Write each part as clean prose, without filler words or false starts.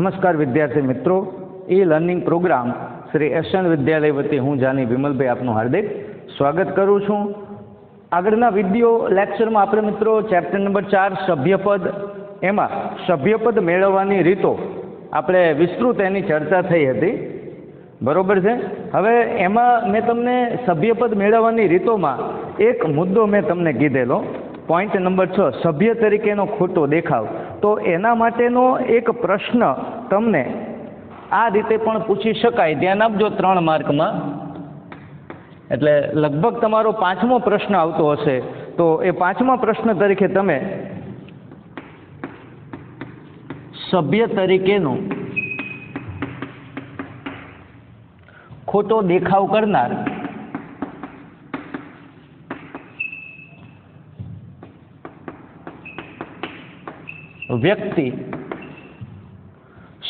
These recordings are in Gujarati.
નમસ્કાર વિદ્યાર્થી મિત્રો, e learning programme Shri Asian Vidyalaya વતી હું જાની વિમલભાઈ આપનું હાર્દિક સ્વાગત કરું છું. આગળના વિડીયો લેક્ચરમાં આપણે મિત્રો ચેપ્ટર નંબર 4 સભ્યપદ, એમાં સભ્યપદ મેળવવાની રીતો આપણે વિસ્તૃત એની ચર્ચા થઈ હતી, બરોબર છે. હવે એમાં મેં તમને સભ્યપદ મેળવવાની રીતોમાં એક મુદ્દો મેં તમને કીધેલો, પોઈન્ટ નંબર 6, સભ્ય તરીકેનો ખોટો દેખાવ. તો એના માટેનો એક પ્રશ્ન તમને આ રીતે પણ પૂછી શકાય, ધ્યાન આપજો 3 માર્કમાં, એટલે લગભગ તમારો 5મો પ્રશ્ન આવતો હશે. તો એ 5મા પ્રશ્ન તરીકે તમે સભ્ય તરીકેનો ખોટો દેખાવ કરનાર વ્યક્તિ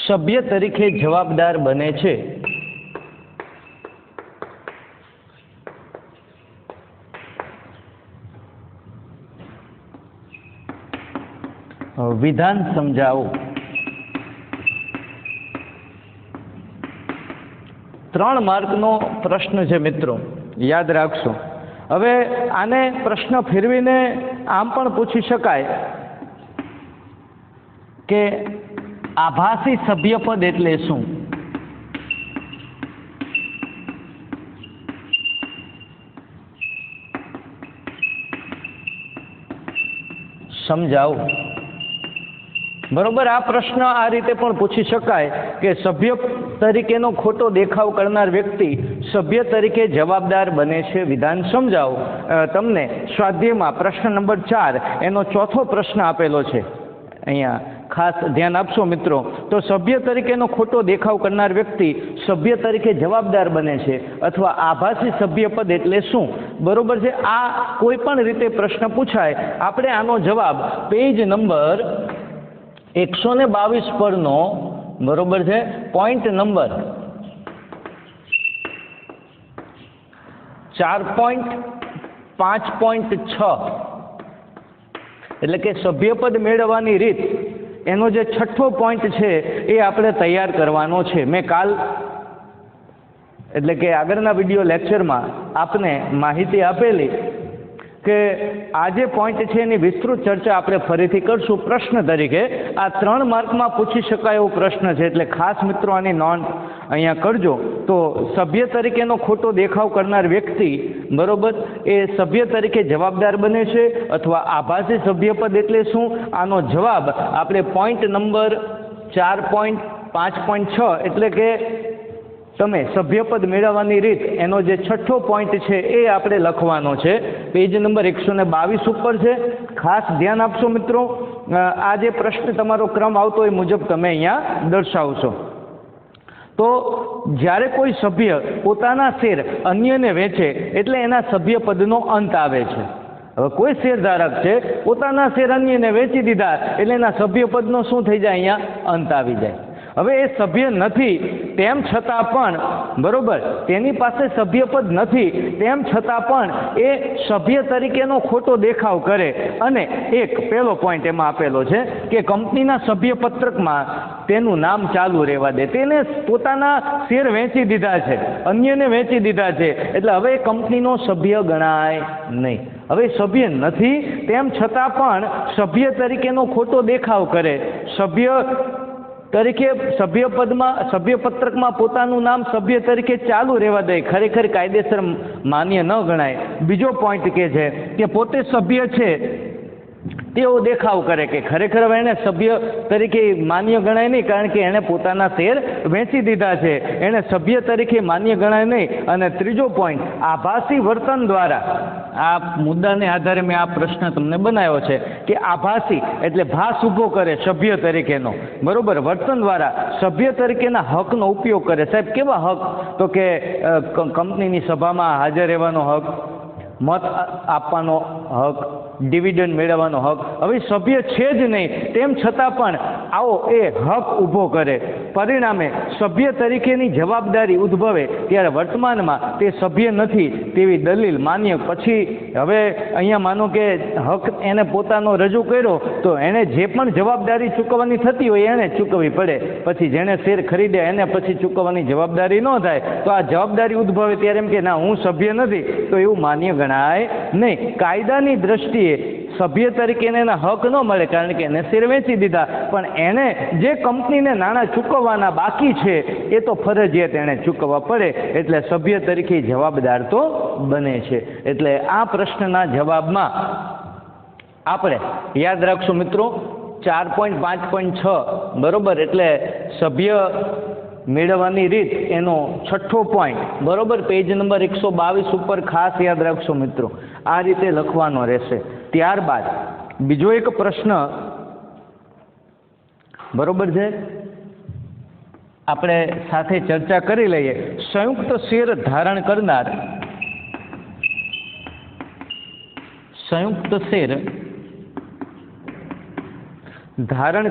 સભ્ય તરીકે જવાબદાર બને છે. વિધાન સમજાવો. 3 માર્કનો પ્રશ્ન છે મિત્રો, યાદ રાખશો. હવે આને પ્રશ્ન ફેરવીને આમ પણ પૂછી શકાય કે આભાસી સભ્યપદ એટલે શું? સમજાવો. બરોબર, આ પ્રશ્ન આ રીતે પણ પૂછી શકાય કે સભ્ય તરીકેનો ખોટો દેખાવ કરનાર વ્યક્તિ સભ્ય તરીકે જવાબદાર બને છે. વિધાન સમજાવો. તમને સ્વાધ્યાયમાં પ્રશ્ન નંબર 4 એનો 4થો પ્રશ્ન આપેલો છે, અહીંયા ખાસ ધ્યાન આપશો મિત્રો. તો સભ્ય તરીકેનો ખોટો દેખાવ કરનાર વ્યક્તિ સભ્ય તરીકે જવાબદાર બને છે અથવા આભાસી સભ્યપદ એટલે શું? બરોબર છે. આ કોઈ પણ રીતે પ્રશ્ન પૂછાય, આપણે આનો જવાબ પેજ નંબર 122 પરનો, બરોબર છે, પોઈન્ટ નંબર 4.5.6 એટલે કે સભ્યપદ મેળવવાની રીત, એનો જે 6થો પોઈન્ટ છે એ આપણે તૈયાર કરવાનો છે. મેં કાલ એટલે કે આગળના વિડીયો લેક્ચરમાં આપને માહિતી આપેલી કે આ જે પોઈન્ટ છે એની વિસ્તૃત ચર્ચા આપણે ફરીથી કરશું. પ્રશ્ન તરીકે આ 3 માર્કમાં પૂછી શકાય એવો પ્રશ્ન છે, એટલે ખાસ મિત્રો આની નોંધ અહીંયા કરજો. તો સભ્ય તરીકેનો ખોટો દેખાવ કરનાર વ્યક્તિ, બરોબર, એ સભ્ય તરીકે જવાબદાર બને છે અથવા આભાસી સભ્યપદ એટલે શું? આનો જવાબ આપણે પોઈન્ટ નંબર 4.5.6 એટલે કે તમે સભ્યપદ મેળવવાની રીત, એનો જે 6થો પોઈન્ટ છે એ આપણે લખવાનો છે. પેજ નંબર 122 ઉપર છે. ખાસ ધ્યાન આપશો મિત્રો, આ જે પ્રશ્ન તમારો ક્રમ આવતો એ મુજબ તમે અહીંયા દર્શાવશો. તો જ્યારે કોઈ સભ્ય પોતાના શેર અન્યને વેચે એટલે એના સભ્યપદનો અંત આવે છે. હવે કોઈ શેરધારક છે, પોતાના શેર અન્યને વેચી દીધા એટલે એના સભ્યપદનો શું થઈ જાય? અહીંયા અંત આવી જાય. હવે એ સભ્ય નથી તેમ છતાં પણ, બરોબર, તેની પાસે સભ્યપદ નથી તેમ છતાં પણ એ સભ્ય તરીકેનો ખોટો દેખાવ કરે અને એક પહેલો પોઈન્ટ એમાં આપેલો છે કે કંપનીના સભ્યપત્રકમાં તેનું નામ ચાલુ રહેવા દે. તેને પોતાના શેર વેચી દીધા છે, અન્યને વેચી દીધા છે, એટલે હવે એ કંપનીનો સભ્ય ગણાય નહીં. હવે સભ્ય નથી તેમ છતાં પણ સભ્ય તરીકેનો ખોટો દેખાવ કરે, સભ્ય તરીકે સભ્યપત્રકમાં પોતાનું નામ સભ્ય તરીકે ચાલુ રહેવા દે, ખરેખર કાયદેસર માન્ય ન ગણાય. બીજો પોઈન્ટ કે છે કે પોતે સભ્ય છે તેવો દેખાવ કરે, કે ખરેખર હવે એને સભ્ય તરીકે માન્ય ગણાય નહીં, કારણ કે એણે પોતાના શેર વેચી દીધા છે, એને સભ્ય તરીકે માન્ય ગણાય નહીં. અને ત્રીજો પોઈન્ટ, આભાસી વર્તન દ્વારા, આ મુદ્દાને આધારે મેં આ પ્રશ્ન તમને બનાવ્યો છે કે આભાસી એટલે ભાસ ઊભો કરે સભ્ય તરીકેનો, બરોબર, વર્તન દ્વારા સભ્ય તરીકેના હકનો ઉપયોગ કરે. સાહેબ કેવા હક? તો કે કંપનીની સભામાં હાજર રહેવાનો હક, મત આપવાનો હક, ડિવિડન્ડ મેળવવાનો હક. હવે સભ્ય છે જ નહીં તેમ છતાં પણ આવો એ હક ઊભો કરે. પરિણામે સભ્ય તરીકેની જવાબદારી ઉદ્ભવે ત્યારે વર્તમાનમાં તે સભ્ય નથી તેવી દલીલ માન્ય. પછી હવે અહીંયા માનો કે હક એને પોતાનો રજૂ કર્યો તો એણે જે પણ જવાબદારી ચૂકવવાની થતી હોય એને ચૂકવવી પડે. પછી જેણે શેર ખરીદે એને પછી ચૂકવવાની જવાબદારી ન થાય તો આ જવાબદારી ઉદ્ભવે ત્યારે એમ કે ના હું સભ્ય નથી તો એવું માન્ય ગણાય નહીં. કાયદાની દ્રષ્ટિએ સભ્ય તરીકે એના હક ન મળે કારણ કે એને શેર વેચી દીધા, પણ એને જે કંપનીને નાણાં ચૂકવવાના બાકી છે એ તો ફરજિયાત એણે ચૂકવવા પડે એટલે સભ્ય તરીકે જવાબદાર તો બને છે. એટલે આ પ્રશ્નના જવાબમાં આપણે યાદ રાખશું મિત્રો 4.5.6 બરોબર, એટલે સભ્ય મેળવવાની રીત એનો 6થો પોઈન્ટ બરોબર, પેજ નંબર 122 ઉપર ખાસ યાદ રાખશો મિત્રો, આ રીતે લખવાનો રહેશે. ત્યારબાદ બીજો એક પ્રશ્ન બરોબર છે આપણે સાથે ચર્ચા કરી લઈએ. સંયુક્ત શેર ધારણ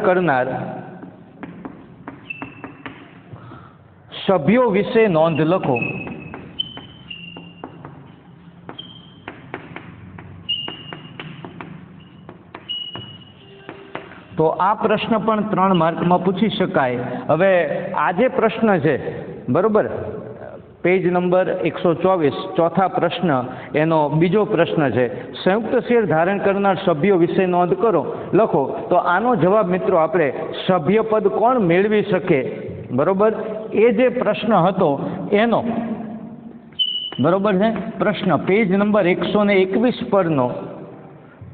કરનાર સભ્યો વિશે નોંધ લખો. તો આ પ્રશ્ન પણ 3 માર્કમાં પૂછી શકાય. હવે આ જે પ્રશ્ન છે બરોબર, પેજ નંબર 124 ચોથા પ્રશ્ન એનો બીજો પ્રશ્ન છે સંયુક્ત શેર ધારણ કરનાર સભ્યો વિશે નોંધ કરો લખો. તો આનો જવાબ મિત્રો આપણે સભ્યપદ કોણ મેળવી શકે બરોબર, એ જે પ્રશ્ન હતો એનો બરોબર છે પ્રશ્ન પેજ નંબર 121 પરનો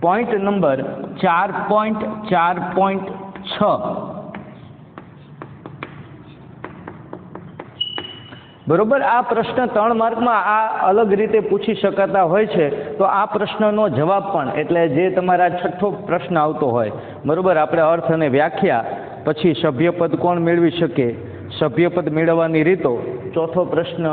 પોઈન્ટ નંબર 4.4.6 બરોબર. આ પ્રશ્ન 3 માર્કમાં આ અલગ રીતે પૂછી શકાતા હોય છે. તો આ પ્રશ્નનો જવાબ પણ એટલે જે તમારા 6થો પ્રશ્ન આવતો હોય બરોબર, આપણે અર્થ અને વ્યાખ્યા, પછી સભ્યપદ કોણ મેળવી શકે, સભ્યપદ મેળવવાની રીતો, ચોથો પ્રશ્ન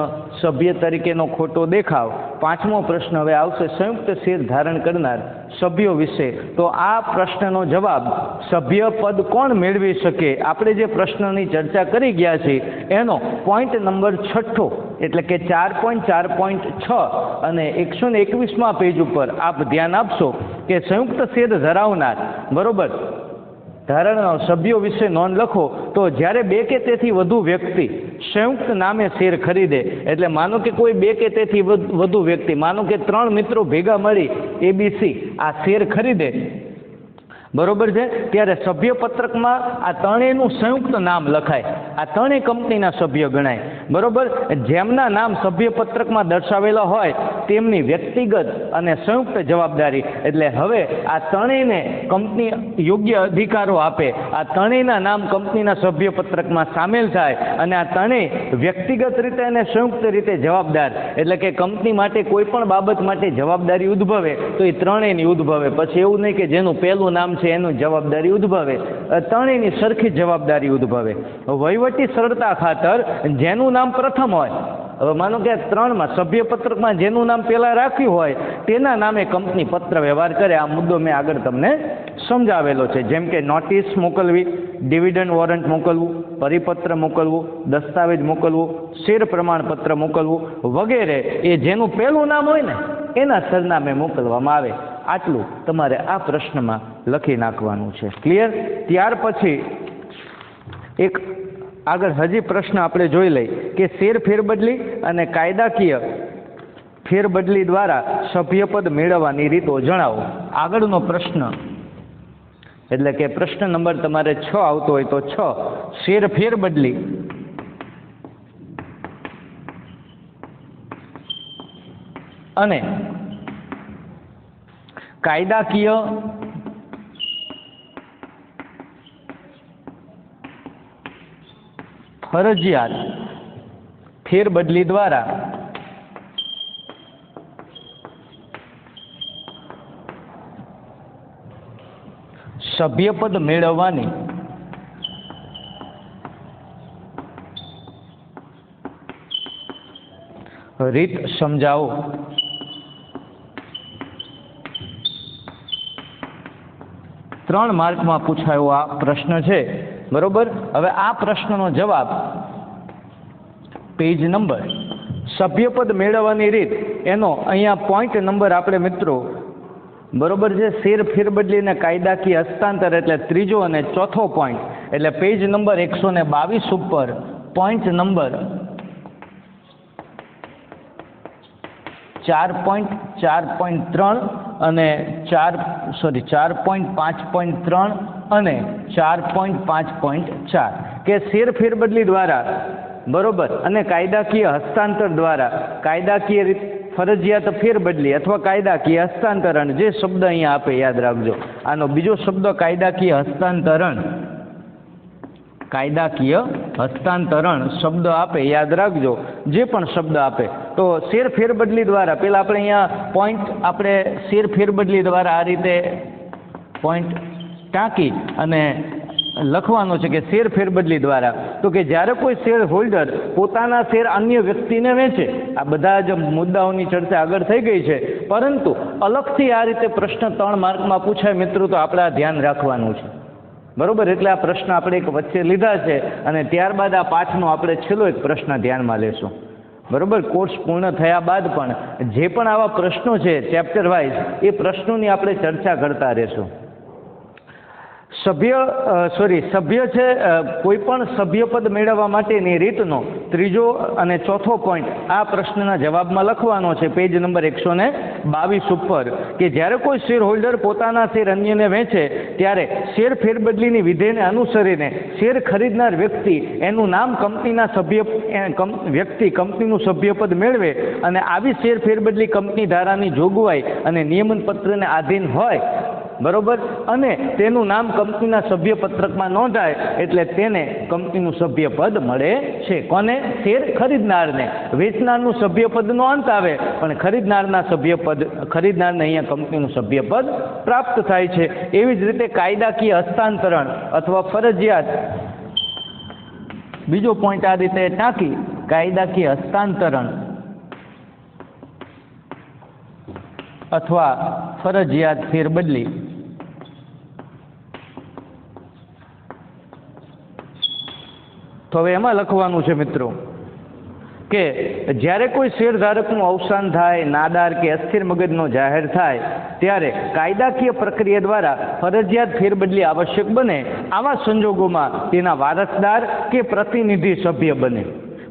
સભ્ય તરીકેનો ખોટો દેખાવ, 5મો પ્રશ્ન હવે આવશે સંયુક્ત શેર ધારણ કરનાર સભ્યો વિશે. તો આ પ્રશ્નનો જવાબ સભ્યપદ કોણ મેળવી શકે આપણે જે પ્રશ્નની ચર્ચા કરી ગયા છીએ એનો પોઈન્ટ નંબર 6થો એટલે કે 4.4.6 અને 121મા પેજ ઉપર આપ ધ્યાન આપશો કે સંયુક્ત શેર ધરાવનાર બરોબર ધારણા સભ્યો વિશે નોંધ લખો. તો જ્યારે 2 કે તેથી વધુ વ્યક્તિ સંયુક્ત નામે શેર ખરીદે, એટલે માનો કે કોઈ 2 કે તેથી વધુ વ્યક્તિ, માનો કે 3 મિત્રો ભેગા મળી ABC આ શેર ખરીદે બરોબર છે, ત્યારે સભ્યપત્રકમાં આ ત્રણેયનું સંયુક્ત નામ લખાય. આ ત્રણેય કંપનીના સભ્ય ગણાય બરોબર. જેમના નામ સભ્યપત્રકમાં દર્શાવેલા હોય તેમની વ્યક્તિગત અને સંયુક્ત જવાબદારી. એટલે હવે આ ત્રણેયને કંપની યોગ્ય અધિકારો આપે, આ ત્રણેયના નામ કંપનીના સભ્યપત્રકમાં સામેલ થાય અને આ ત્રણેય વ્યક્તિગત રીતે અને સંયુક્ત રીતે જવાબદાર, એટલે કે કંપની માટે કોઈ પણ બાબત માટે જવાબદારી ઉદ્ભવે તો એ ત્રણેયની ઉદ્ભવે. પછી એવું નહીં કે જેનું પહેલું નામ છે એનું જવાબદારી ઉદ્ભવે, ત્રણેયની સરખી જવાબદારી ઉદ્ભવે. વહીવટી સરળતા ખાતર જેનું નામ પ્રથમ હોય, હવે માનો કે 3માં સભ્યપત્રકમાં જેનું નામ પહેલા રાખ્યું હોય તેના નામે કંપની પત્ર વ્યવહાર કરે. આ મુદ્દો મેં આગળ તમને સમજાવેલો છે. જેમ કે નોટિસ મોકલવી, ડિવિડન્ડ વોરંટ મોકલવું, પરિપત્ર મોકલવું, દસ્તાવેજ મોકલવું, શેર પ્રમાણપત્ર મોકલવું વગેરે એ જેનું પહેલું નામ હોય ને એના સરનામે મોકલવામાં આવે. આટલું તમારે આ પ્રશ્નમાં લખી નાખવાનું છે. ક્લિયર? ત્યાર પછી એક આગળ હજી પ્રશ્ન આપણે જોઈ લઈ કે શેર ફેરબદલી અને કાયદાકીય ફેરબદલી દ્વારા સભ્યપદ મેળવવાની રીતો જણાવો. આગળનો પ્રશ્ન એટલે કે પ્રશ્ન નંબર તમારે 6 આવતો હોય તો 6 શેર ફેરબદલી અને કાયદાકીય ફરજિયાત ફેરબદલી દ્વારા સભ્યપદ મેળવવાની રીત સમજાવો. ત્રણ માર્કમાં પૂછાયો આ પ્રશ્ન છે. બરોબર. હવે આ પ્રશ્નનો જવાબ પેજ નંબર સભ્યપદ મેળવવાની રીત એનો અહીંયા પોઈન્ટ નંબર આપણે મિત્રો બરોબર છે શેર ફેરબદલી અને કાયદાકીય હસ્તાંતર એટલે ત્રીજો અને ચોથો પોઈન્ટ એટલે પેજ નંબર 122 ઉપર પોઈન્ટ નંબર 4.4.3 અને 4.5.3 અને 4.5.4 કે શેર ફેરબદલી દ્વારા બરોબર અને કાયદાકીય હસ્તાંતર દ્વારા કાયદાકીય રીત ફરજિયાત ફેરબદલી અથવા કાયદાકીય હસ્તાંતરણ જે શબ્દ અહીંયા આપે યાદ રાખજો. આનો બીજો શબ્દ કાયદાકીય હસ્તાંતરણ શબ્દ આપે યાદ રાખજો. જે પણ શબ્દ આપે તો શેર ફેરબદલી દ્વારા પેલા આપણે અહીંયા પોઈન્ટ આપણે શેર ફેરબદલી દ્વારા આ રીતે પોઈન્ટ ટાંકી અને લખવાનો છે કે શેર ફેરબદલી દ્વારા તો કે જ્યારે કોઈ શેર હોલ્ડર પોતાના શેર અન્ય વ્યક્તિને વેચે, આ બધા જ મુદ્દાઓની ચર્ચા આગળ થઈ ગઈ છે, પરંતુ અલગથી આ રીતે પ્રશ્ન 3 માર્કમાં પૂછાય મિત્રો તો આપણે આ ધ્યાન રાખવાનું છે. બરોબર. એટલે આ પ્રશ્ન આપણે એક વચ્ચે લીધા છે અને ત્યારબાદ આ પાઠનો આપણે છેલ્લો એક પ્રશ્ન ધ્યાનમાં લેશું. બરોબર. કોર્સ પૂર્ણ થયા બાદ પણ જે પણ આવા પ્રશ્નો છે ચેપ્ટર વાઇઝ એ પ્રશ્નોની આપણે ચર્ચા કરતા રહેશું. સભ્ય છે કોઈ પણ સભ્યપદ મેળવવા માટેની રીતનો ત્રીજો અને ચોથો પોઈન્ટ આ પ્રશ્નના જવાબમાં લખવાનો છે પેજ નંબર 122 ઉપર કે જ્યારે કોઈ શેર હોલ્ડર પોતાના શેર અન્યને વેચે ત્યારે શેર ફેરબદલીની વિધિને અનુસરીને શેર ખરીદનાર વ્યક્તિ એનું નામ કંપનીનું સભ્યપદ મેળવે અને આવી શેર ફેરબદલી કંપની ધારાની જોગવાઈ અને નિયમન પત્રને આધીન હોય. બરોબર. અને તેનું નામ કંપનીના સભ્યપત્રકમાં નોંધાય એટલે તેને કંપનીનું સભ્યપદ મળે છે. કોને? શેર ખરીદનારને. વેચનારનું સભ્યપદ નો અંત આવે પણ ખરીદનારને અહીંયા કંપનીનું સભ્યપદ પ્રાપ્ત થાય છે. એવી જ રીતે કાયદાકીય હસ્તાંતરણ અથવા ફરજિયાત બીજો પોઈન્ટ આ રીતે ટાંકી કાયદાકીય હસ્તાંતરણ અથવા ફરજિયાત ફેરબદલી તો હવે એમાં લખવાનું છે મિત્રો કે જ્યારે કોઈ શેરધારકનું અવસાન થાય, નાદાર કે અસ્થિર મગજનો જાહેર થાય ત્યારે કાયદાકીય પ્રક્રિયા દ્વારા ફરજિયાત ફેરબદલી આવશ્યક બને. આવા સંજોગોમાં તેના વારસદાર કે પ્રતિનિધિ સભ્ય બને.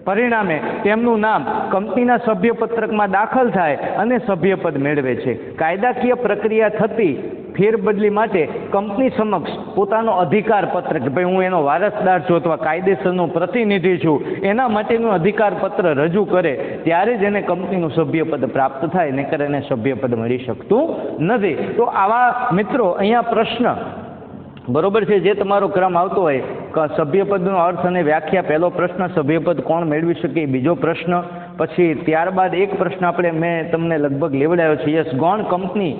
પરિણામે તેમનું નામ કંપનીના સભ્યપત્રકમાં દાખલ થાય અને સભ્યપદ મેળવે છે. કાયદાકીય પ્રક્રિયા થતી ફેરબદલી માટે કંપની સમક્ષ પોતાનો અધિકાર પત્ર કે ભાઈ હું એનો વારસદાર છું અથવા કાયદેસરનો પ્રતિનિધિ છું એના માટેનું અધિકાર પત્ર રજૂ કરે ત્યારે જ એને કંપનીનું સભ્યપદ પ્રાપ્ત થાય, નહીંતર એને સભ્યપદ મળી શકતું નથી. તો આવા મિત્રો અહીંયા પ્રશ્ન બરોબર છે જે તમારો ક્રમ આવતો હોય સભ્યપદનો અર્થ અને વ્યાખ્યા પહેલો પ્રશ્ન, સભ્યપદ કોણ મેળવી શકે બીજો પ્રશ્ન, પછી ત્યારબાદ એક પ્રશ્ન મેં તમને લગભગ લેવડાવ્યો છે યસ ગૌણ કંપની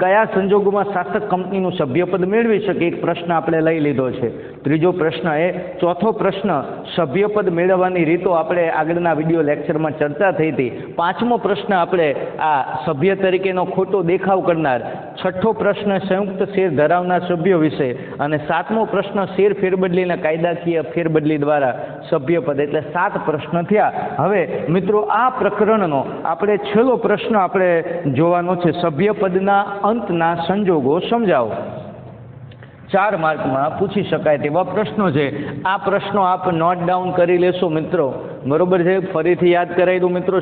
કયા સંજોગોમાં શાસક કંપનીનું સભ્યપદ મેળવી શકે એક પ્રશ્ન આપણે લઈ લીધો છે. ત્રીજો પ્રશ્ન એ ચોથો પ્રશ્ન સભ્યપદ મેળવવાની રીતો આપણે આગળના વિડીયો લેક્ચરમાં ચર્ચા થઈ હતી. પાંચમો પ્રશ્ન આપણે આ સભ્ય તરીકેનો ખોટો દેખાવ કરનાર, છઠ્ઠો પ્રશ્ન સંયુક્ત શેર ધરાવનાર સભ્યો વિશે અને સાતમો પ્રશ્ન શેર ફેરબદલીના કાયદાકીય ફેરબદલી દ્વારા સભ્યપદ. એટલે 7 પ્રશ્ન થયા. હવે મિત્રો આ પ્રકરણનો આપણે છેલ્લો પ્રશ્ન આપણે જોવાનો છે સભ્યપદના અંતના સંજોગો સમજાવો. 4 માર્કમાં પૂછી શકાય તેવા પ્રશ્નો છે. આ પ્રશ્નો આપ નોટ ડાઉન કરી લેશો મિત્રો. બરોબર છે. ફરીથી યાદ કરાવી દઉં મિત્રો.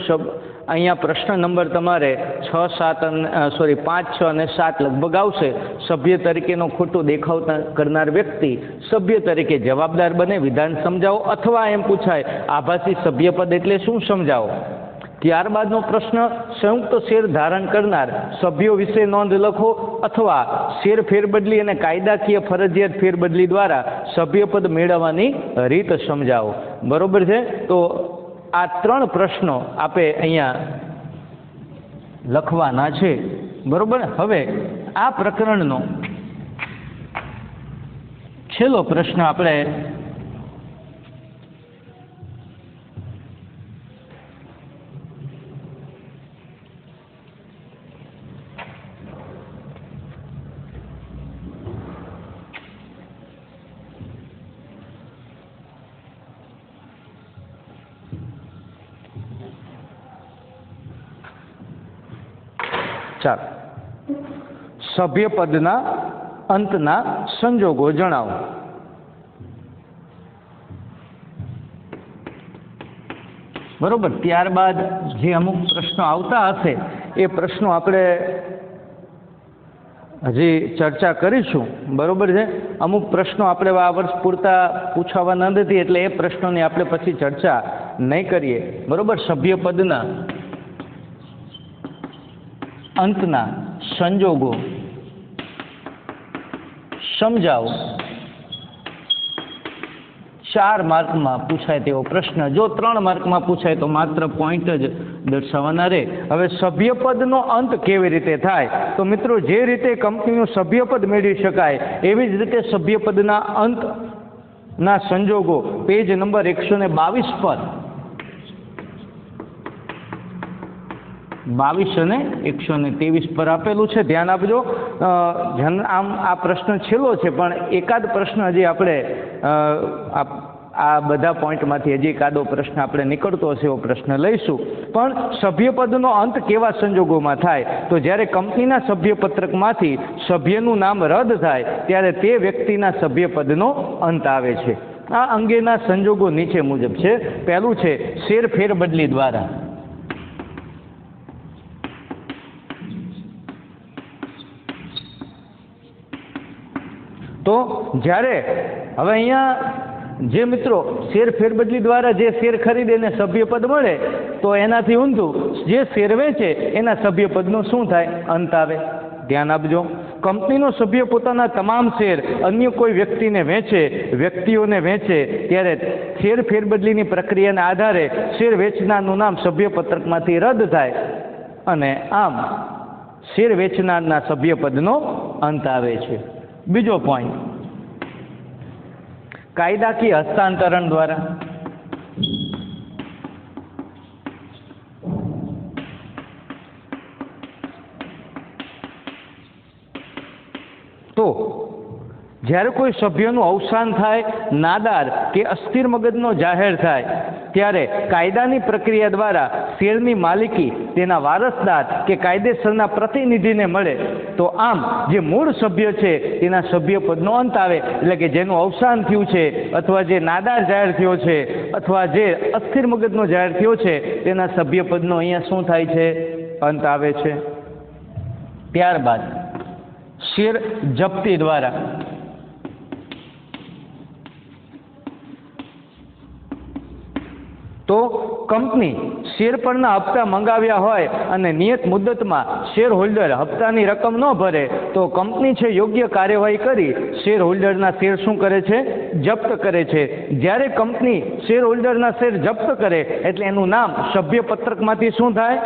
અહીંયા પ્રશ્ન નંબર તમારે 5, 6 અને 7 લગભગ આવશે. સભ્ય તરીકેનો ખોટો દેખાવ કરનાર વ્યક્તિ સભ્ય તરીકે જવાબદાર બને, વિધાન સમજાવો, અથવા એમ પૂછાય આભાસી સભ્યપદ એટલે શું સમજાવો. ત્યારબાદનો પ્રશ્ન સંયુક્ત શેર ધારણ કરનાર સભ્યો વિશે નોંધ લખો અથવા શેર ફેરબદલી અને કાયદાકીય ફરજિયાત ફેરબદલી દ્વારા સભ્યપદ મેળવવાની રીત સમજાવો. બરોબર છે. તો આ 3 પ્રશ્નો આપે અહીંયા લખવાના છે. બરોબર. હવે આ પ્રકરણનો છેલ્લો પ્રશ્ન આપણે ચાલો, સભ્યપદના અંતના સંજોગો જણાવો. બરોબર. ત્યારબાદ જે અમુક પ્રશ્નો આવતા હશે એ પ્રશ્નો આપણે હજી ચર્ચા કરીશું. બરોબર છે. અમુક પ્રશ્નો આપણે આ વર્ષ પૂરતા પૂછાવાના નથી, એટલે એ પ્રશ્નોની આપણે પછી ચર્ચા નહીં કરીએ. બરોબર. સભ્યપદના અંતના સંજોગો સમજાવો. 4 માર્કમાં પૂછાય તેવો પ્રશ્ન. જો 3 માર્કમાં પૂછાય તો માત્ર પોઈન્ટ જ દર્શાવવાના રહે. હવે સભ્યપદનો અંત કેવી રીતે થાય? તો મિત્રો, જે રીતે કંપનીનું સભ્યપદ મેળવી શકાય એવી જ રીતે સભ્યપદના અંતના સંજોગો પેજ નંબર 122 પર 22 અને 123 પર આપેલું છે. ધ્યાન આપજો. આમ આ પ્રશ્ન છેલ્લો છે, પણ એકાદ પ્રશ્ન હજી આપણે આ બધા પોઈન્ટમાંથી હજી એકાદો પ્રશ્ન આપણે નીકળતો હશે એવો પ્રશ્ન લઈશું. પણ સભ્યપદનો અંત કેવા સંજોગોમાં થાય? તો જ્યારે કંપનીના સભ્યપત્રકમાંથી સભ્યનું નામ રદ થાય ત્યારે તે વ્યક્તિના સભ્યપદનો અંત આવે છે. આ અંગેના સંજોગો નીચે મુજબ છે. પહેલું છે શેર ફેરબદલી દ્વારા. તો જ્યારે હવે અહીંયા જે મિત્રો શેર ફેરબદલી દ્વારા જે શેર ખરીદે એને સભ્યપદ મળે, તો એનાથી ઊંધું જે શેર વેચે એના સભ્યપદનો શું થાય? અંત આવે. ધ્યાન આપજો. કંપનીનો સભ્ય પોતાના તમામ શેર અન્ય કોઈ વ્યક્તિઓને વેચે ત્યારે શેર ફેરબદલીની પ્રક્રિયાના આધારે શેર વેચનારનું નામ સભ્યપત્રકમાંથી રદ થાય અને આમ શેર વેચનારના સભ્યપદનો અંત આવે છે. બીજો પોઈન્ટ, કાયદાકીય હસ્તાંતરણ દ્વારા. તો જ્યારે કોઈ સભ્યનું અવસાન થાય, નાદાર કે અસ્થિર મગજનો જાહેર થાય ત્યારે કાયદાની પ્રક્રિયા દ્વારા શેરની માલિકી તેના વારસદાર કે કાયદેસરના પ્રતિનિધિને મળે. તો આમ જે મૂળ સભ્ય છે તેના સભ્યપદનો અંત આવે. એટલે કે જેનું અવસાન થયું છે, અથવા જે નાદાર જાહેર થયો છે, અથવા જે અસ્થિર મગજનો જાહેર થયો છે, તેના સભ્યપદનો અહીંયા શું થાય છે? અંત આવે છે. ત્યારબાદ શેર જપ્તી દ્વારા. તો કંપની શેર પરના હપ્તા મંગાવ્યા હોય અને નિયત મુદતમાં શેર હોલ્ડર હપ્તાની રકમ ન ભરે તો કંપની છે યોગ્ય કાર્યવાહી કરી શેર હોલ્ડરના શેર શું કરે છે? જપ્ત કરે છે. જ્યારે કંપની શેર હોલ્ડરના શેર જપ્ત કરે એટલે એનું નામ સભ્યપત્રકમાંથી શું થાય?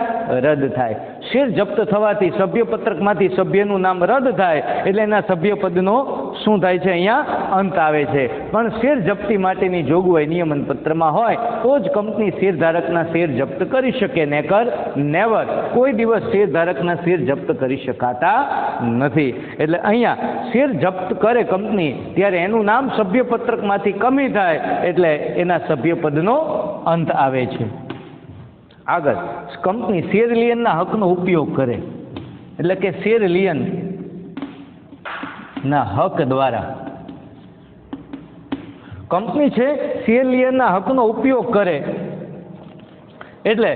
રદ થાય. શેર જપ્ત થવાથી સભ્યપત્રકમાંથી સભ્યનું નામ રદ થાય એટલે એના સભ્યપદનો શું થાય છે? અહીંયા અંત આવે છે. પણ શેર જપ્તી માટેની જોગવાઈ નિયમન પત્રમાં હોય તો જ કંપની શેરધારકના શેર જપ્ત કરી શકે. નેકર નેવર. કોઈ દિવસ શેરધારકના શેર જપ્ત કરી શકાતા નથી. એટલે અહીંયા શેર જપ્ત કરે કંપની ત્યારે એનું નામ સભ્યપત્રકમાંથી કમી થાય એટલે એના સભ્યપદનો અંત આવે છે. આગળ, કંપની શેર લિયનના હકનો ઉપયોગ કરે, એટલે કે શેર લિયનના હક દ્વારા કંપની છે શેર લિયનના હકનો ઉપયોગ કરે એટલે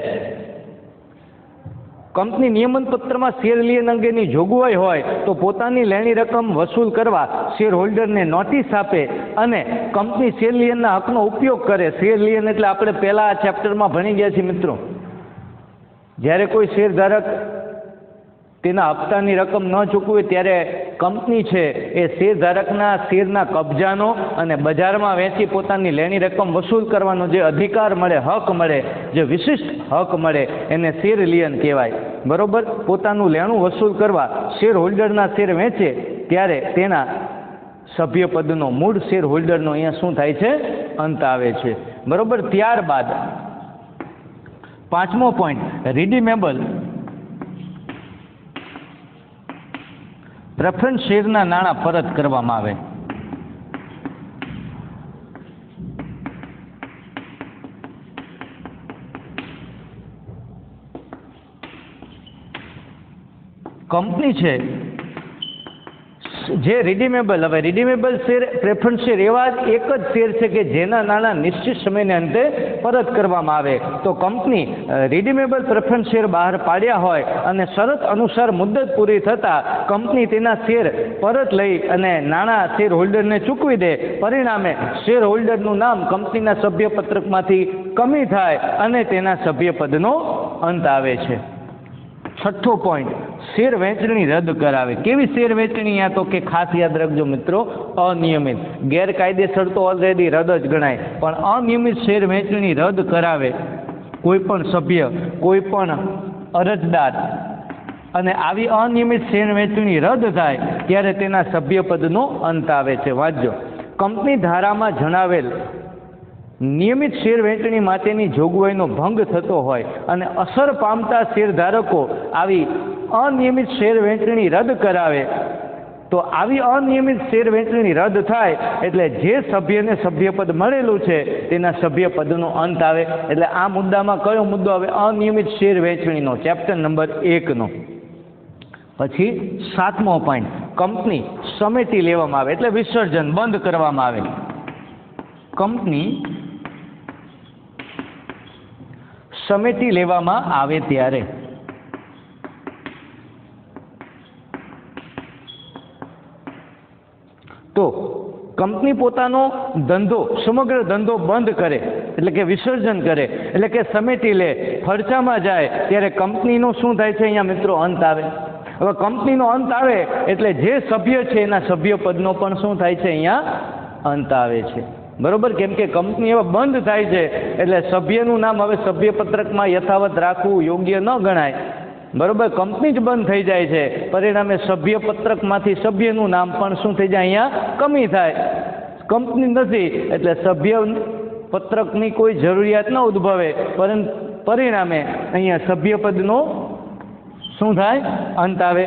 કંપની નિયમન પત્રમાં શેર લિયન અંગેની જોગવાઈ હોય તો પોતાની લેણી રકમ વસૂલ કરવા શેર હોલ્ડરને નોટિસ આપે અને કંપની શેર લિયનના હકનો ઉપયોગ કરે. શેર લિયન એટલે આપણે પહેલા આ ચેપ્ટરમાં ભણી ગયા છીએ મિત્રો. જ્યારે કોઈ શેરધારક તેના હપ્તાની રકમ ન ચૂકવે ત્યારે કંપની છે એ શેરધારકના શેરના કબજાનો અને બજારમાં વેચી પોતાની લેણી રકમ વસૂલ કરવાનો જે અધિકાર મળે, હક મળે, જે વિશિષ્ટ હક મળે એને શેર લિયન કહેવાય. બરોબર. પોતાનું લેણું વસૂલ કરવા શેર હોલ્ડરના શેર વેચે ત્યારે તેના સભ્યપદનો મૂળ શેર હોલ્ડરનો અહીંયા શું થાય છે? અંત આવે છે. બરોબર. ત્યારબાદ 5મો પોઈન્ટ, રિડીમેબલ પ્રેફરન્સ શેરના નાણાં પરત કરવામાં આવે. કંપની છે જે રિડીમેબલ, હવે રિડીમેબલ શેર પ્રેફરન્સ શેર એવા એક જ શેર છે કે જેના નાણાં નિશ્ચિત સમયને અંતે પરત કરવામાં આવે. તો કંપની રિડીમેબલ પ્રેફરન્સ શેર બહાર પાડ્યા હોય અને શરત અનુસાર મુદત પૂરી થતાં કંપની તેના શેર પરત લઈ અને નાણાં શેર હોલ્ડરને ચૂકવી દે, પરિણામે શેર હોલ્ડરનું નામ કંપનીના સભ્યપત્રકમાંથી કમી થાય અને તેના સભ્યપદનો અંત આવે છે. છઠ્ઠો પોઈન્ટ, શેર વહેંચણી રદ કરાવે. કેવી શેર વહેંચણી? આ તો કે ખાસ યાદ રાખજો મિત્રો, અનિયમિત. ગેરકાયદેસર તો ઓલરેડી રદ જ ગણાય, પણ અનિયમિત શેર વહેંચણી રદ કરાવે કોઈ પણ સભ્ય, કોઈ પણ અરજદાર, અને આવી અનિયમિત શેર વહેંચણી રદ થાય ત્યારે તેના સભ્યપદનો અંત આવે છે. વાંચજો, કંપની ધારામાં જણાવેલ નિયમિત શેર વહેંચણી માટેની જોગવાઈનો ભંગ થતો હોય અને અસર પામતા શેરધારકો આવી અનિયમિત શેર વહેંચણી રદ કરાવે તો આવી અનિયમિત શેર વહેંચણી રદ થાય એટલે જે સભ્યને સભ્યપદ મળેલું છે તેના સભ્યપદનો અંત આવે. એટલે આ મુદ્દામાં કયો મુદ્દો આવે? અનિયમિત શેર વહેંચણીનો, ચેપ્ટર નંબર 1 નો. પછી 7મો પોઈન્ટ, કંપની સમેટી લેવામાં આવે એટલે વિસર્જન, બંધ કરવામાં આવે. કંપની સમેટી લેવામાં આવે ત્યારે તો કંપની પોતાનો ધંધો, સમગ્ર ધંધો બંધ કરે એટલે કે વિસર્જન કરે, એટલે કે સમેટી લે, ફરજામાં જાય ત્યારે કંપનીનો શું થાય છે? અહીંયા મિત્રો અંત આવે. હવે કંપનીનો અંત આવે એટલે જે સભ્ય છે એના સભ્યપદનો પણ શું થાય છે? અહીંયા અંત આવે છે. બરોબર? કેમ કે કંપની એવા બંધ થાય છે એટલે સભ્યનું નામ હવે સભ્યપત્રકમાં યથાવત રાખવું યોગ્ય ન ગણાય. બરોબર? કંપની જ બંધ થઈ જાય છે, પરિણામે સભ્યપત્રકમાંથી સભ્યનું નામ પણ શું થઈ જાય? અહીંયા કમી થાય. કંપની નથી એટલે સભ્યપત્રકની કોઈ જરૂરિયાત ન ઉદ્ભવે, પરંતુ પરિણામે અહીંયા સભ્યપદનો શું થાય? અંત આવે.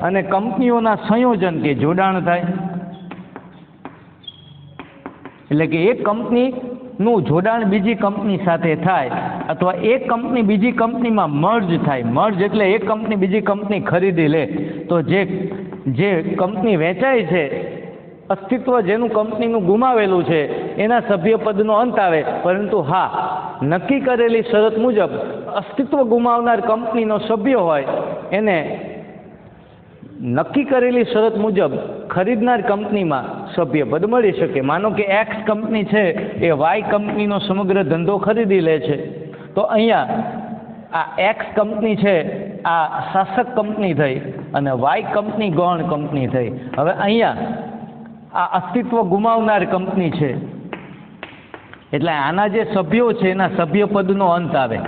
અને કંપનીઓના સંયોજન કે જોડાણ થાય, એટલે કે એક કંપનીનું જોડાણ બીજી કંપની સાથે થાય અથવા એક કંપની બીજી કંપનીમાં મર્જ થાય. મર્જ એટલે એક કંપની બીજી કંપની ખરીદી લે તો જે કંપની વેચાય છે, અસ્તિત્વ જેનું કંપનીનું ગુમાવેલું છે એના સભ્યપદનો અંત આવે. પરંતુ હા, નક્કી કરેલી શરત મુજબ અસ્તિત્વ ગુમાવનાર કંપનીનો સભ્ય હોય એને નક્કી કરેલી શરત મુજબ ખરીદનાર કંપનીમાં સભ્યપદ મળી શકે. માનો કે એક્સ કંપની છે એ વાય કંપનીનો સમગ્ર ધંધો ખરીદી લે છે, તો અહીંયા આ એક્સ કંપની છે આ શાસક કંપની થઈ અને વાય કંપની ગૌણ કંપની થઈ. હવે અહીંયા આ અસ્તિત્વ ગુમાવનાર કંપની છે એટલે આના જે સભ્યો છે એના સભ્યપદનો અંત આવે.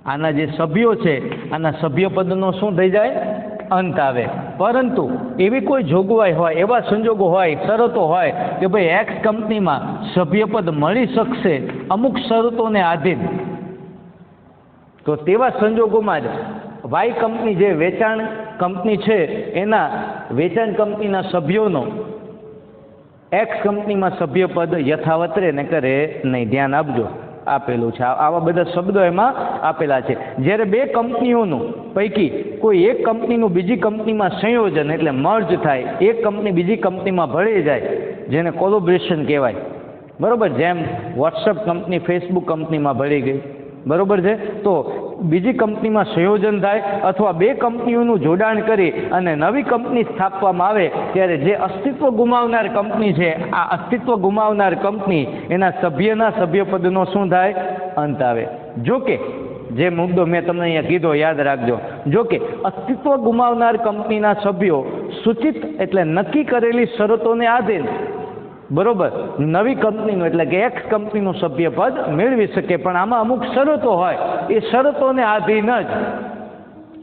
આના જે સભ્યો છે આના સભ્યપદનો શું થઈ જાય? અંત આવે. પરંતુ એવી કોઈ જોગવાઈ હોય, એવા સંજોગો હોય, શરતો હોય કે ભાઈ એક્સ કંપનીમાં સભ્યપદ મળી શકશે અમુક શરતોને આધીન, તો તેવા સંજોગોમાં જ વાય કંપની જે વેચાણ કંપની છે એના વેચાણ કંપનીના સભ્યોનો એક્સ કંપનીમાં સભ્યપદ યથાવત રહે ને કરે નહીં. ધ્યાન આપજો, આપેલું છે. આવા બધા શબ્દો એમાં આપેલા છે. જ્યારે બે કંપનીઓનું પૈકી કોઈ એક કંપનીનું બીજી કંપનીમાં સંયોજન એટલે મર્જ થાય, એક કંપની બીજી કંપનીમાં ભળી જાય, જેને કોલોબ્રેશન કહેવાય. બરોબર? જેમ વોટ્સઅપ કંપની ફેસબુક કંપનીમાં ભળી ગઈ, બરોબર છે? તો બીજી કંપનીમાં સંયોજન થાય અથવા બે કંપનીઓનું જોડાણ કરી અને નવી કંપની સ્થાપવામાં આવે ત્યારે જે અસ્તિત્વ ગુમાવનાર કંપની છે આ અસ્તિત્વ ગુમાવનાર કંપની એના સભ્યના સભ્યપદનો શું થાય? અંત આવે. જો કે જે મુદ્દો મેં તમને અહીંયા કીધો યાદ રાખજો, જો કે અસ્તિત્વ ગુમાવનાર કંપનીના સભ્યો સૂચિત એટલે નક્કી કરેલી શરતોને આધીન, બરોબર, નવી કંપનીનું એટલે કે એક્સ કંપનીનું સભ્યપદ મેળવી શકે. પણ આમાં અમુક શરતો હોય, એ શરતોને આધીન જ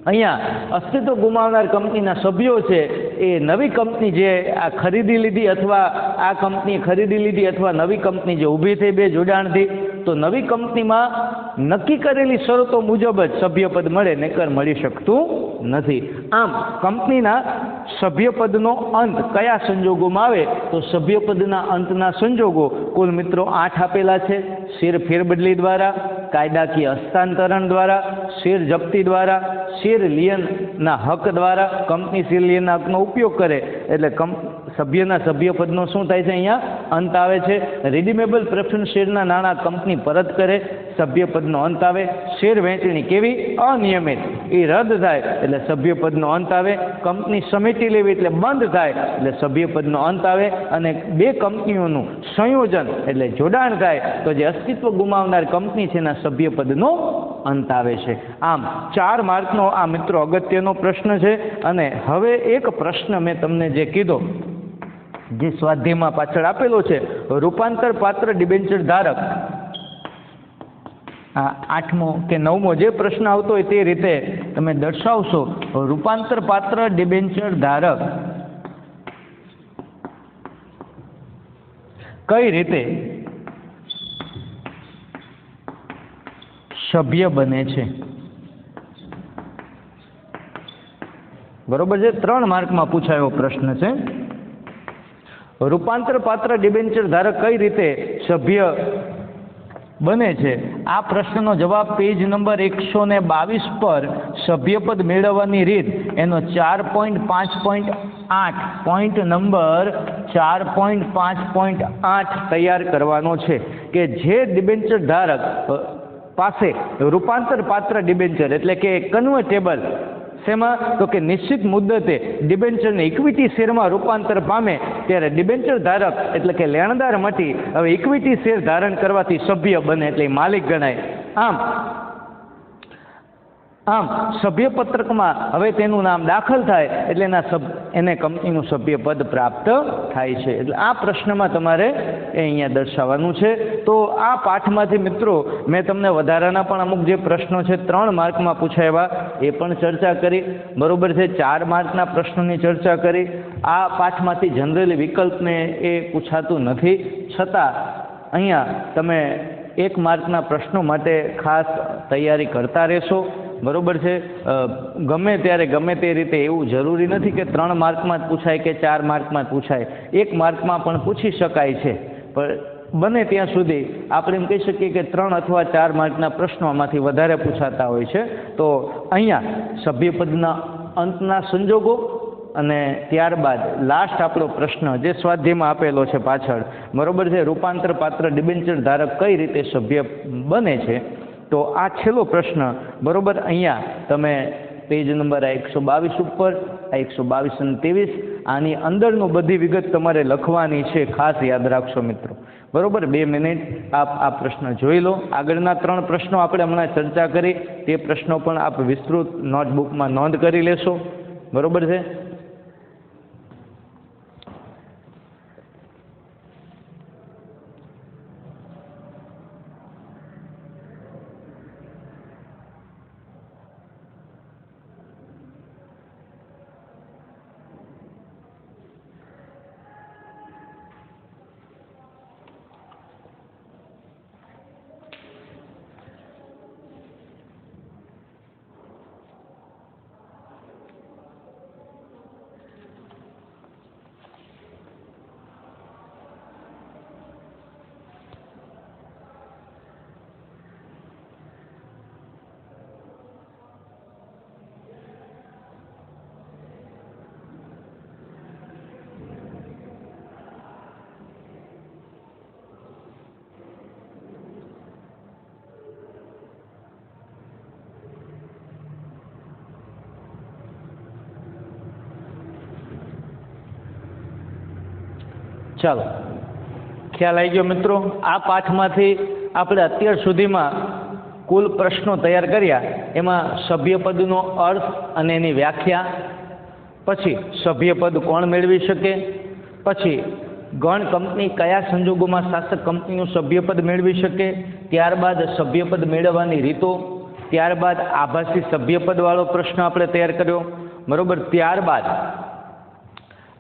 અહીંયા અસ્તિત્વ ગુમાવનાર કંપનીના સભ્યો છે એ નવી કંપની જે આ ખરીદી લીધી અથવા આ કંપનીએ ખરીદી લીધી અથવા નવી કંપની જે ઊભી થઈ બે જોડાણથી, તો નવી કંપનીમાં નક્કી કરેલી શરતો મુજબ જ સભ્યપદ મળે, નહીંતર મળી શકતું નથી. આમ કંપનીના સભ્યપદનો અંત કયા સંજોગોમાં આવે? તો સભ્યપદના અંતના સંજોગો કુલ મિત્રો 8 આપેલા છે. શેર ફેરબદલી દ્વારા, કાયદાકીય હસ્તાંતરણ દ્વારા, શેર જપ્તી દ્વારા, શેર લિયનના હક દ્વારા, કંપની શેર લિયનના હકનો ઉપયોગ કરે એટલે સભ્યના સભ્યપદનો શું થાય છે? અહીંયા અંત આવે છે. રિડીમેબલ પ્રેફરન્સ શેરના નાણાં કંપની પરત કરે, સભ્યપદનો અંત આવે. શેર વહેંચણી કેવી? અનિયમિત, એ રદ થાય એટલે સભ્યપદનો અંત આવે. કંપની સમિતિ લેવી એટલે બંધ થાય એટલે સભ્યપદનો અંત આવે. અને બે કંપનીઓનું સંયોજન એટલે જોડાણ થાય તો જે અસ્તિત્વ ગુમાવનાર કંપની છે એના સભ્યપદનો અંત આવે છે. આમ 4 માર્કનો આ મિત્રો અગત્યનો પ્રશ્ન છે. અને હવે એક પ્રશ્ન મેં તમને જે કીધો, જે સ્વાધ્યાયમાં પાછળ આપેલો છે, રૂપાંતર પાત્ર ડિબેન્ચર ધારક, આ 8મો કે 9મો જે પ્રશ્ન આવતો હોય તે રીતે તમે દર્શાવશો. રૂપાંતર પાત્ર ડિબેન્ચર ધારક કઈ રીતે સભ્ય બને છે? બરોબર છે. 3 માર્કમાં પૂછાયો પ્રશ્ન છે. રૂપાંતર પાત્ર ડિબેન્ચર ધારક કઈ રીતે સભ્ય બને છે? આ પ્રશ્નનો જવાબ પેજ નંબર 122 પર સભ્યપદ મેળવવાની રીત એનો 4.5.8 પોઈન્ટ નંબર 4.5.8 તૈયાર કરવાનો છે કે જે ડિબેન્ચર ધારક પાસે રૂપાંતર પાત્ર ડિબેન્ચર એટલે કે કન્વર્ટેબલ, શેમાં? તો કે નિશ્ચિત મુદ્દતે ડિબેન્ચરને ઇક્વિટી શેરમાં રૂપાંતર પામે ત્યારે ડિબેન્ચર ધારક એટલે કે લેણદાર મટી હવે ઇક્વિટી શેર ધારણ કરવાથી સભ્ય બને એટલે માલિક ગણાય. આમ સભ્યપત્રકમાં હવે તેનું નામ દાખલ થાય એટલે એને કંપનીનું સભ્યપદ પ્રાપ્ત થાય છે. એટલે આ પ્રશ્નમાં તમારે અહીંયા દર્શાવવાનું છે. તો આ પાઠમાંથી મિત્રો મેં તમને વધારાના પણ અમુક જે પ્રશ્નો છે 3 માર્કમાં પૂછાયા એ પણ ચર્ચા કરી. બરોબર છે. 4 માર્કના પ્રશ્નોની ચર્ચા કરી. આ પાઠમાંથી જનરલી વિકલ્પને એ પૂછાતું નથી, છતાં અહીંયા તમે 1 માર્કના પ્રશ્નો માટે ખાસ તૈયારી કરતા રહેશો. બરોબર છે. ગમે ત્યારે ગમે તે રીતે એવું જરૂરી નથી કે 3 માર્કમાં જ પૂછાય કે 4 માર્કમાં જ પૂછાય. 1 માર્કમાં પણ પૂછી શકાય છે. પણ બને ત્યાં સુધી આપણે એમ કહી શકીએ કે 3 અથવા 4 માર્કના પ્રશ્નો આમાંથી વધારે પૂછાતા હોય છે. તો અહીંયા સભ્યપદના અંતના સંજોગો અને ત્યારબાદ લાસ્ટ આપણો પ્રશ્ન જે સ્વાધ્યાયમાં આપેલો છે પાછળ, બરોબર છે, રૂપાંતર પાત્ર ડિબેન્ચર ધારક કઈ રીતે સભ્ય બને છે. તો આ છેલ્લો પ્રશ્ન, બરોબર, અહીંયા તમે પેજ નંબર 122 ઉપર, 122 અને 23 આની અંદરનું બધી વિગત તમારે લખવાની છે. ખાસ યાદ રાખશો મિત્રો. બરોબર, 2 મિનિટ આપ આ પ્રશ્ન જોઈ લો. આગળના 3 પ્રશ્નો આપણે હમણાં ચર્ચા કરી તે પ્રશ્નો પણ આપ વિસ્તૃત નોટબુકમાં નોંધ કરી લેશો. બરોબર છે. ચાલો, ખ્યાલ આવી ગયો મિત્રો. આ પાઠમાંથી આપણે અત્યાર સુધીમાં કુલ પ્રશ્નો તૈયાર કર્યા. એમાં સભ્યપદનો અર્થ અને એની વ્યાખ્યા, પછી સભ્યપદ કોણ મેળવી શકે, પછી ગણ કંપની કયા સંજોગોમાં શાસક કંપનીનું સભ્યપદ મેળવી શકે, ત્યારબાદ સભ્યપદ મેળવવાની રીતો, ત્યારબાદ આભાસી સભ્યપદવાળો પ્રશ્ન આપણે તૈયાર કર્યો. બરોબર. ત્યારબાદ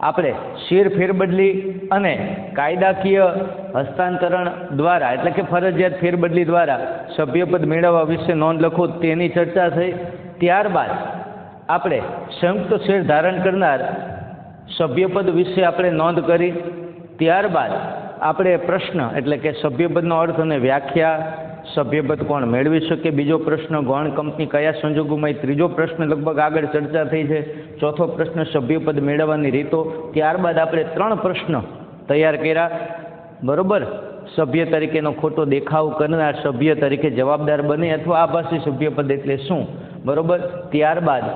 આપણે શેર ફેરબદલી અને કાયદાકીય હસ્તાંતરણ દ્વારા એટલે કે ફરજિયાત ફેરબદલી દ્વારા સભ્યપદ મેળવવા વિશે નોંધ લખો તેની ચર્ચા થઈ. ત્યારબાદ આપણે સંયુક્ત શેર ધારણ કરનાર સભ્યપદ વિશે આપણે નોંધ કરી. ત્યારબાદ આપણે પ્રશ્ન એટલે કે સભ્યપદનો અર્થ અને વ્યાખ્યા, સભ્યપદ કોણ મેળવી શકે, બીજો પ્રશ્ન ગૌણ કંપની કયા સંજોગોમાં, ત્રીજો પ્રશ્ન લગભગ આગળ ચર્ચા થઈ છે, ચોથો પ્રશ્ન સભ્યપદ મેળવવાની રીતો. ત્યારબાદ આપણે 3 પ્રશ્ન તૈયાર કર્યા, બરોબર. સભ્ય તરીકેનો ખોટો દેખાવ કરનાર સભ્ય તરીકે જવાબદાર બને અથવા આભાસી સભ્યપદ એટલે શું, બરોબર. ત્યારબાદ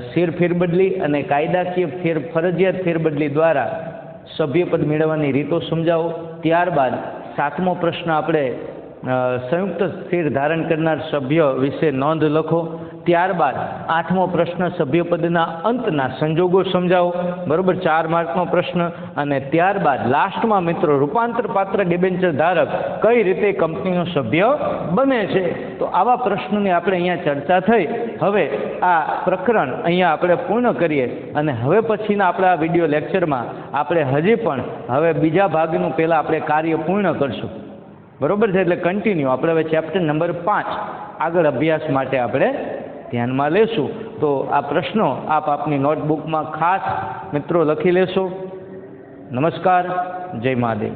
સ્થિર ફેરબદલી અને કાયદાકીય ફરજિયાત ફેરબદલી દ્વારા સભ્યપદ મેળવવાની રીતો સમજાવો. ત્યારબાદ 7મો પ્રશ્ન આપણે સંયુક્ત સ્થિર ધારણ કરનાર સભ્ય વિશે નોંધ લખો. ત્યારબાદ 8મો પ્રશ્ન સભ્યપદના અંતના સંજોગો સમજાવો, બરોબર, 4 માર્કનો પ્રશ્ન. અને ત્યારબાદ લાસ્ટમાં મિત્રો રૂપાંતર પાત્ર ડિબેન્ચર ધારક કઈ રીતે કંપનીનો સભ્ય બને છે. તો આવા પ્રશ્નોની આપણે અહીંયા ચર્ચા થઈ. હવે આ પ્રકરણ અહીંયા આપણે પૂર્ણ કરીએ અને હવે પછીના આપણા વિડીયો લેક્ચરમાં આપણે હજી પણ હવે બીજા ભાગનું પહેલાં આપણે કાર્ય પૂર્ણ કરશું, બરોબર છે. એટલે કન્ટિન્યુ આપણે હવે ચેપ્ટર નંબર 5 આગળ અભ્યાસ માટે આપણે ધ્યાનમાં લેશું. તો આ પ્રશ્નો આપની નોટબુકમાં ખાસ મિત્રો લખી લેશો. નમસ્કાર, જય મહાદેવ.